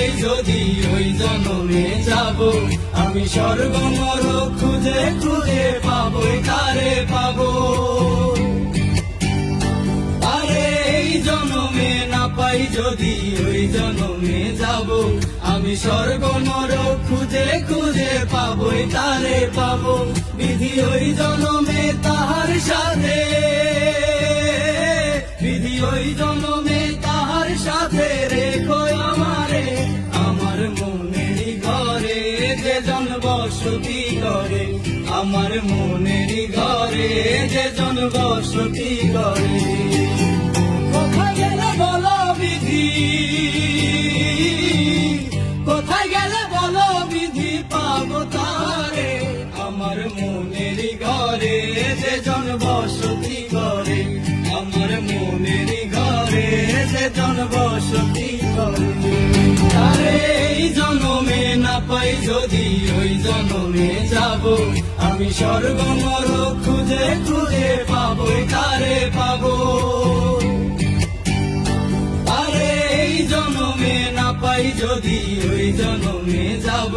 পাই যদি ওই জন্মে যাব, আমি স্বর্গ নরক খুঁজে খুঁজে পাবো, তারে পাবো। আরে এই জন্মে না পাই যদি ওই জন্মে যাব, আমি স্বর্গ নরক খুঁজে খুঁজে পাবো, তারে পাবো। বিধি ওই জন্মে তাহার সাথে, বিধি ওই জন্মে তাহার সাথে রেখো আমারে, আমার মনেরই ঘরে যে জন বসতি করে, আমার মনেরই ঘরে যে জন বসতি করে। কোথায় গেলে বলো বিধি, কোথায় গেলে বলো বিধি পাবো তারে, আমার মনেরই ঘরে যে জন বসতি করে, আমার মনেরই ঘরে যে জন বসতি করে। তারে এই জন্মে না পাই যদি ওই জন্মে যাব, আমি স্বর্গ নরক খুঁজে খুঁজে পাবো, তারে পাবো। আরে এই জন্মে না পাই যদি ওই জন্মে যাব,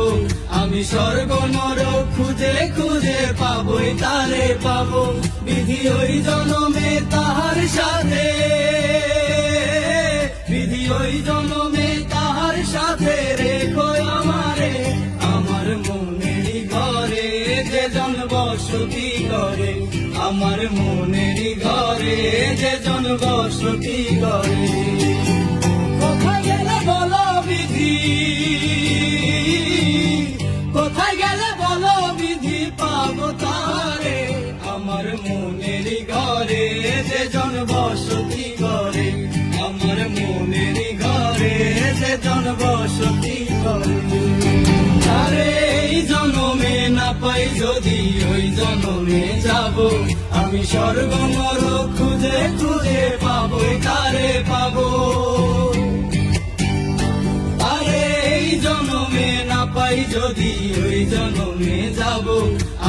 আমি স্বর্গ নরক খুঁজে খুঁজে পাবো, তারে পাবো। বিধি ওই জন্মে তাহার সাথে, বিধি ওই জন্মে তাহার সাথে রেখো আমারে, আমার মনেরই ঘরে যে জন বসতি করে, আমার মনেরই ঘরে যে জন বসতি করে। কোথায় গেলে বলো বিধি, কোথায় গেলে বলো বিধি পাবো তারে, আমার মনেরই ঘরে যে জন বসতি করে, আমার মনেরই ঘরে যে জন বসতি করে। আরে এই জন্মে না পাই যদি ওই জন্মে যাব, আমি স্বর্গ নরক খুঁজে খুঁজে পাবো, তারে পাবো। আরে এই জন্মে না পাই যদি ওই জন্মে যাব,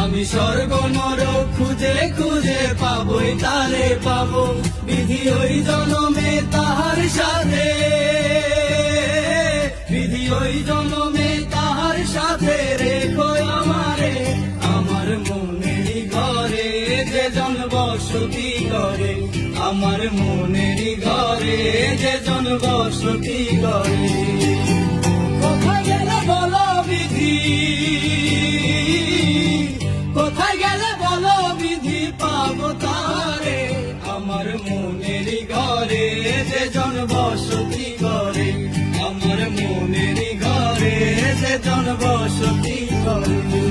আমি স্বর্গ নরক খুঁজে খুঁজে পাবো, তারে পাবো। বিধি ওই জন্মে তাহার সাথে, বিধি ওই জন্মে তাহার সাথে রেখো আমারে, আমার মনেরই ঘরে যে জন বসতি করে, আমার মনেরই ঘরে যে জন বসতি করে। কোথায় গেলে বলো বিধি, কোথায় গেলে বলো বিধি পাবো তারে, আমার মনেরই ঘরে যে জন বসতি করে, আমার মনেরই ঘরে যে জন বসতি করে।